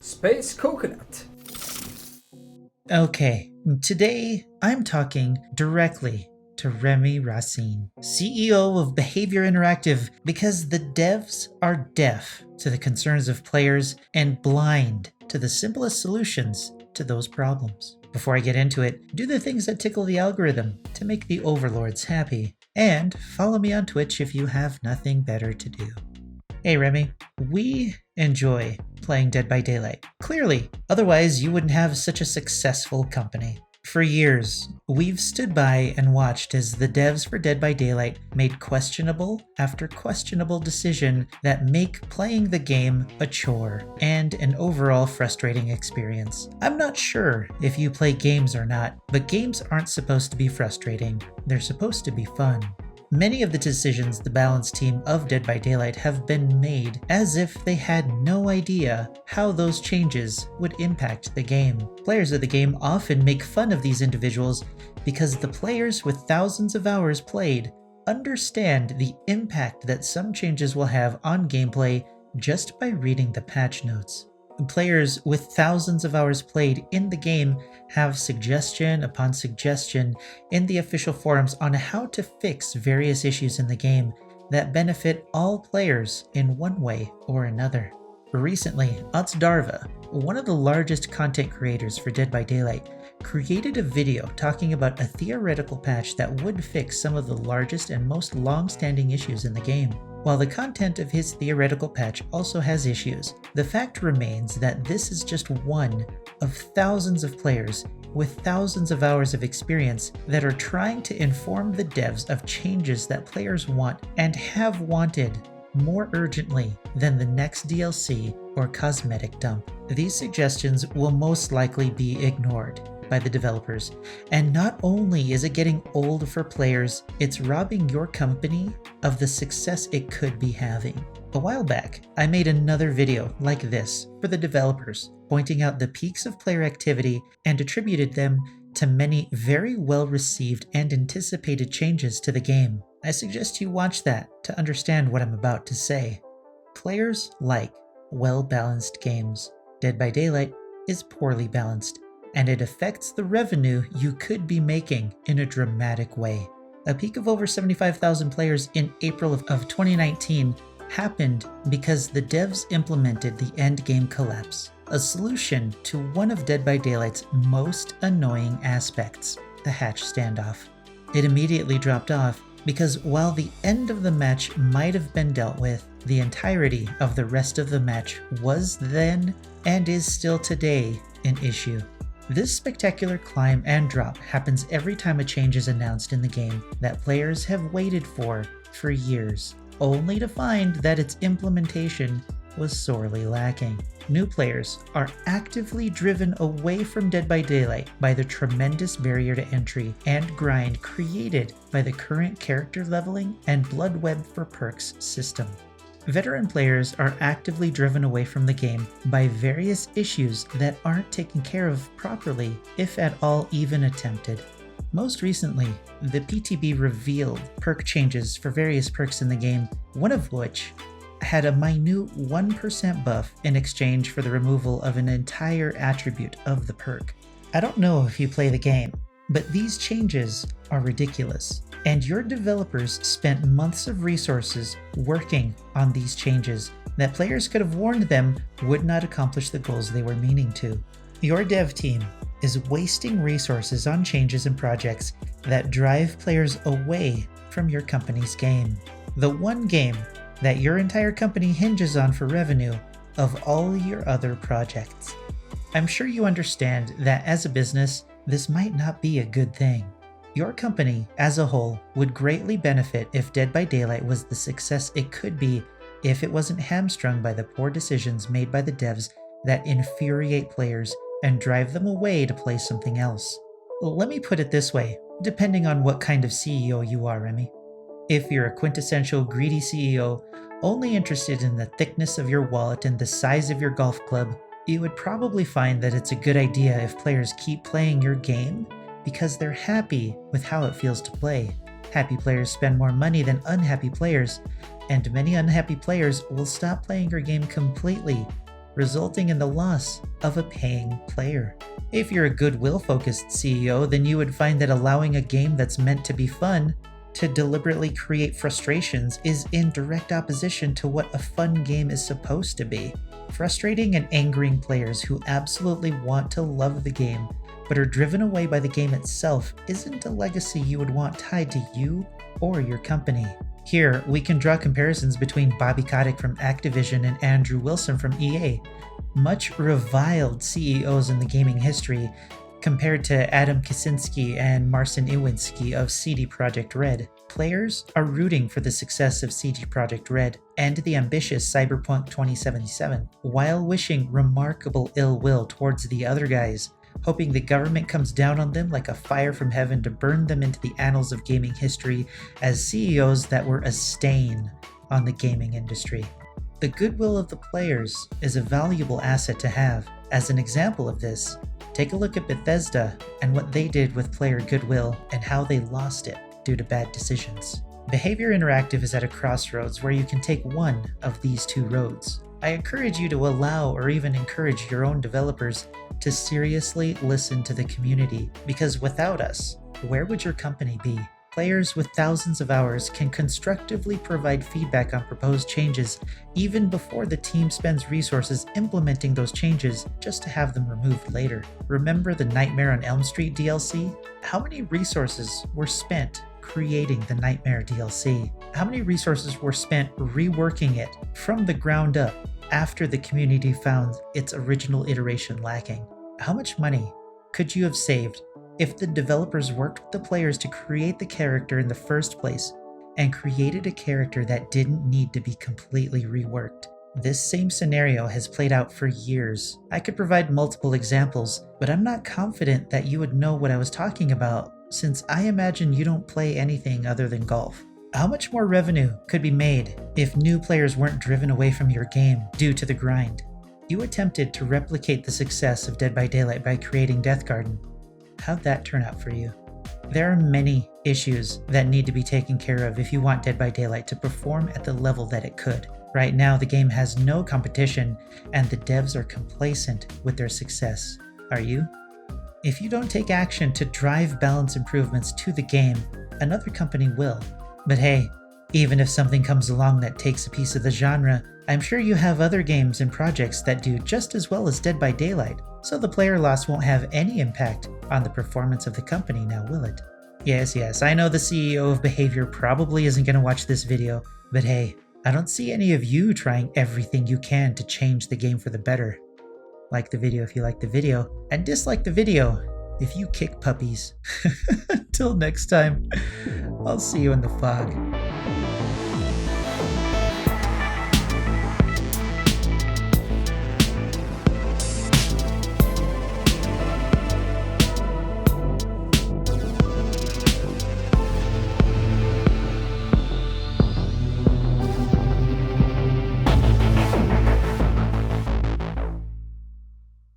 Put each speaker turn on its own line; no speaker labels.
Space Coconut.
Okay, today I'm talking directly to Remi Racine, CEO of Behaviour Interactive, because the devs are deaf to the concerns of players and blind to the simplest solutions to those problems. Before I get into it, do the things that tickle the algorithm to make the overlords happy, and follow me on Twitch if you have nothing better to do. Hey Remi, we enjoy playing Dead by Daylight. Clearly, otherwise you wouldn't have such a successful company. For years, we've stood by and watched as the devs for Dead by Daylight made questionable after questionable decision that make playing the game a chore and an overall frustrating experience. I'm not sure if you play games or not, but games aren't supposed to be frustrating. They're supposed to be fun. Many of the decisions the balance team of Dead by Daylight have been made as if they had no idea how those changes would impact the game. Players of the game often make fun of these individuals because the players with thousands of hours played understand the impact that some changes will have on gameplay just by reading the patch notes. Players with thousands of hours played in the game have suggestion upon suggestion in the official forums on how to fix various issues in the game that benefit all players in one way or another. Recently, Darva, one of the largest content creators for Dead by Daylight, created a video talking about a theoretical patch that would fix some of the largest and most long-standing issues in the game. While the content of his theoretical patch also has issues, the fact remains that this is just one of thousands of players with thousands of hours of experience that are trying to inform the devs of changes that players want and have wanted more urgently than the next DLC or cosmetic dump. These suggestions will most likely be ignored by the developers, and not only is it getting old for players, it's robbing your company of the success it could be having. A while back, I made another video like this for the developers, pointing out the peaks of player activity and attributed them to many very well received and anticipated changes to the game. I suggest you watch that to understand what I'm about to say. Players like well-balanced games. Dead by Daylight is poorly balanced, and it affects the revenue you could be making in a dramatic way. A peak of over 75,000 players in April of 2019 happened because the devs implemented the endgame collapse, a solution to one of Dead by Daylight's most annoying aspects, the hatch standoff. It immediately dropped off because while the end of the match might have been dealt with, the entirety of the rest of the match was then and is still today an issue. This spectacular climb and drop happens every time a change is announced in the game that players have waited for years, only to find that its implementation was sorely lacking. New players are actively driven away from Dead by Daylight by the tremendous barrier to entry and grind created by the current character leveling and blood web for perks system. Veteran players are actively driven away from the game by various issues that aren't taken care of properly, if at all even attempted. Most recently, the PTB revealed perk changes for various perks in the game, one of which had a minute 1% buff in exchange for the removal of an entire attribute of the perk. I don't know if you play the game, but these changes are ridiculous, and your developers spent months of resources working on these changes that players could have warned them would not accomplish the goals they were meaning to. Your dev team is wasting resources on changes and projects that drive players away from your company's game. The one game that your entire company hinges on for revenue of all your other projects. I'm sure you understand that as a business, this might not be a good thing. Your company, as a whole, would greatly benefit if Dead by Daylight was the success it could be if it wasn't hamstrung by the poor decisions made by the devs that infuriate players and drive them away to play something else. Let me put it this way, depending on what kind of CEO you are, Remi. If you're a quintessential greedy CEO, only interested in the thickness of your wallet and the size of your golf club, you would probably find that it's a good idea if players keep playing your game because they're happy with how it feels to play. Happy players spend more money than unhappy players, and many unhappy players will stop playing your game completely resulting in the loss of a paying player. If you're a goodwill-focused CEO, then you would find that allowing a game that's meant to be fun to deliberately create frustrations is in direct opposition to what a fun game is supposed to be. Frustrating and angering players who absolutely want to love the game but are driven away by the game itself isn't a legacy you would want tied to you or your company. Here, we can draw comparisons between Bobby Kotick from Activision and Andrew Wilson from EA, much reviled CEOs in the gaming history, compared to Adam Kaczynski and Marcin Iwinski of CD Projekt Red. Players are rooting for the success of CD Projekt Red and the ambitious Cyberpunk 2077, while wishing remarkable ill will towards the other guys, hoping the government comes down on them like a fire from heaven to burn them into the annals of gaming history as CEOs that were a stain on the gaming industry. The goodwill of the players is a valuable asset to have. As an example of this, take a look at Bethesda and what they did with player goodwill and how they lost it due to bad decisions. Behaviour Interactive is at a crossroads where you can take one of these two roads. I encourage you to allow or even encourage your own developers to seriously listen to the community, because without us, where would your company be? Players with thousands of hours can constructively provide feedback on proposed changes even before the team spends resources implementing those changes just to have them removed later. Remember the Nightmare on Elm Street DLC? How many resources were spent creating the Nightmare DLC? How many resources were spent reworking it from the ground up after the community found its original iteration lacking? How much money could you have saved if the developers worked with the players to create the character in the first place and created a character that didn't need to be completely reworked? This same scenario has played out for years. I could provide multiple examples, but I'm not confident that you would know what I was talking about, since I imagine you don't play anything other than golf. How much more revenue could be made if new players weren't driven away from your game due to the grind? You attempted to replicate the success of Dead by Daylight by creating Death Garden. How'd that turn out for you? There are many issues that need to be taken care of if you want Dead by Daylight to perform at the level that it could. Right now, the game has no competition, and the devs are complacent with their success. Are you? If you don't take action to drive balance improvements to the game, another company will. But hey, even if something comes along that takes a piece of the genre, I'm sure you have other games and projects that do just as well as Dead by Daylight, so the player loss won't have any impact on the performance of the company now, will it? Yes, I know the CEO of Behaviour probably isn't going to watch this video, but hey, I don't see any of you trying everything you can to change the game for the better. Like the video if you like the video, and dislike the video if you kick puppies. Until next time, I'll see you in the fog.